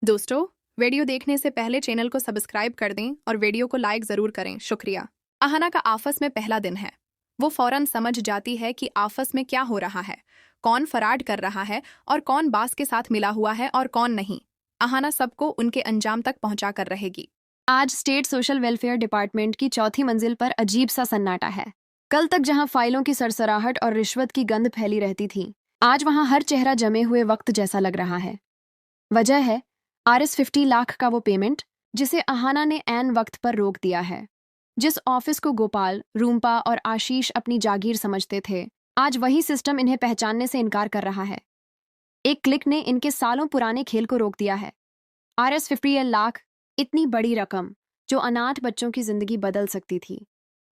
दोस्तों, वीडियो देखने से पहले चैनल को सब्सक्राइब कर दें और वीडियो को लाइक जरूर करें। शुक्रिया। अहाना का आफस में पहला दिन है। वो फौरन समझ जाती है कि आफस में क्या हो रहा है, कौन फराड कर रहा है और कौन बास के साथ मिला हुआ है और कौन नहीं। अहाना सबको उनके अंजाम तक पहुंचा कर रहेगी। आज स्टेट सोशल वेलफेयर डिपार्टमेंट की चौथी मंजिल पर अजीब सा सन्नाटा है। कल तक जहां फाइलों की सरसराहट और रिश्वत की गंध फैली रहती थी, आज वहां हर चेहरा जमे हुए वक्त जैसा लग रहा है। वजह है RS50 लाख का वो पेमेंट जिसे अहाना ने ऐन वक्त पर रोक दिया है। जिस ऑफिस को गोपाल, रूम्पा और आशीष अपनी जागीर समझते थे, आज वही सिस्टम इन्हें पहचानने से इनकार कर रहा है। एक क्लिक ने इनके सालों पुराने खेल को रोक दिया है। RS50 लाख, इतनी बड़ी रकम जो अनाथ बच्चों की जिंदगी बदल सकती थी,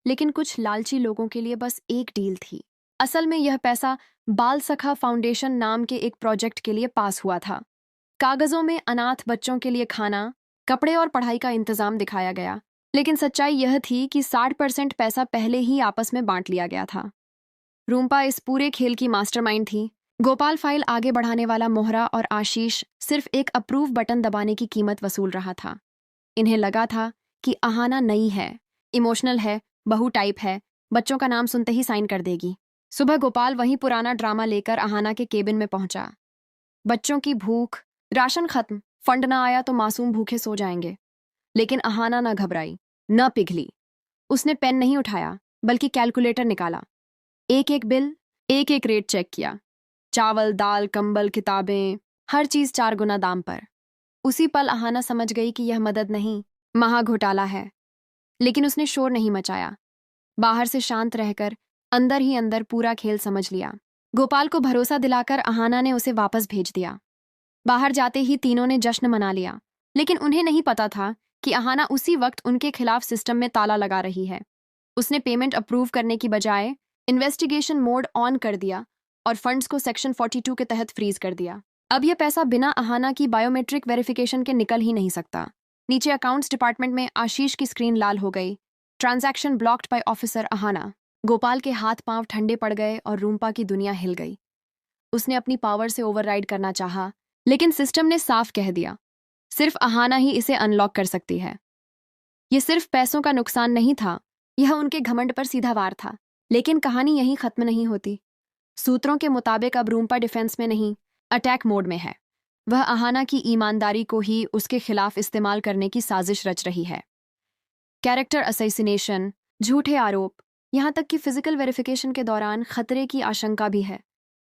लेकिन कुछ लालची लोगों के लिए बस एक डील थी। असल में यह पैसा बाल सखा फाउंडेशन नाम के एक प्रोजेक्ट के लिए पास हुआ था। कागजों में अनाथ बच्चों के लिए खाना, कपड़े और पढ़ाई का इंतजाम दिखाया गया, लेकिन सच्चाई यह थी कि 60% पैसा पहले ही आपस में बांट लिया गया था। रूम्पा इस पूरे खेल की मास्टरमाइंड थी। गोपाल फाइल आगे बढ़ाने वाला मोहरा और आशीष सिर्फ एक अप्रूव बटन दबाने की कीमत वसूल रहा था। इन्हें लगा था कि अहाना नई है, इमोशनल है, बहू टाइप है, बच्चों का नाम सुनते ही साइन कर देगी। सुबह गोपाल वही पुराना ड्रामा लेकर अहाना के केबिन में पहुंचा। बच्चों की भूख, राशन खत्म, फंड ना आया तो मासूम भूखे सो जाएंगे। लेकिन अहाना न घबराई, न पिघली। उसने पेन नहीं उठाया, बल्कि कैलकुलेटर निकाला। एक एक बिल, एक एक रेट चेक किया। चावल, दाल, कंबल, किताबें, हर चीज 4 गुना दाम पर। उसी पल अहाना समझ गई कि यह मदद नहीं, महा घोटाला है। लेकिन उसने शोर नहीं मचाया। बाहर से शांत रहकर अंदर ही अंदर पूरा खेल समझ लिया। गोपाल को भरोसा दिलाकर अहाना ने उसे वापस भेज दिया। बाहर जाते ही तीनों ने जश्न मना लिया, लेकिन उन्हें नहीं पता था कि अहाना उसी वक्त उनके खिलाफ सिस्टम में ताला लगा रही है। उसने पेमेंट अप्रूव करने की बजाय इन्वेस्टिगेशन मोड ऑन कर दिया और फंड्स को सेक्शन 42 के तहत फ्रीज कर दिया। अब यह पैसा बिना अहाना की बायोमेट्रिक वेरिफिकेशन के निकल ही नहीं सकता। नीचे अकाउंट्स डिपार्टमेंट में आशीष की स्क्रीन लाल हो गई। Transaction blocked by officer Ahana. Gopal के हाथ पांव ठंडे पड़ गए और रूम्पा की दुनिया हिल गई। उसने अपनी पावर से ओवरराइड करना चाहा, लेकिन सिस्टम ने साफ कह दिया, सिर्फ अहाना ही इसे अनलॉक कर सकती है। यह सिर्फ पैसों का नुकसान नहीं था, यह उनके घमंड पर सीधा वार था। लेकिन कहानी यहीं खत्म नहीं होती। सूत्रों के मुताबिक अब रूम्पा डिफेंस में नहीं, अटैक मोड में है। वह अहाना की ईमानदारी को ही उसके खिलाफ इस्तेमाल करने की साजिश रच रही है। कैरेक्टर असैसिनेशन, झूठे आरोप, यहां तक कि फिजिकल वेरिफिकेशन के दौरान खतरे की आशंका भी है।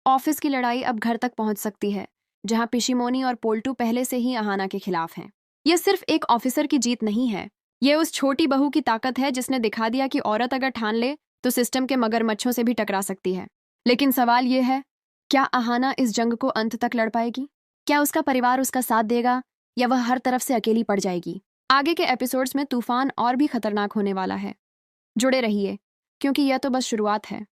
ऑफिस की लड़ाई अब घर तक पहुंच सकती है, जहां पिशिमोनी और पोल्टू पहले से ही अहाना के खिलाफ हैं। यह सिर्फ एक ऑफिसर की जीत नहीं है, यह उस छोटी बहू की ताकत है जिसने दिखा दिया कि औरत अगर ठान ले तो सिस्टम के मगरमच्छों से भी टकरा सकती है। लेकिन सवाल यह है, क्या अहाना इस जंग को अंत तक लड़ पाएगी? क्या उसका परिवार उसका साथ देगा या वह हर तरफ से अकेली पड़ जाएगी? आगे के एपिसोड्स में तूफान और भी खतरनाक होने वाला है। जुड़े रहिए, क्योंकि यह तो बस शुरुआत है।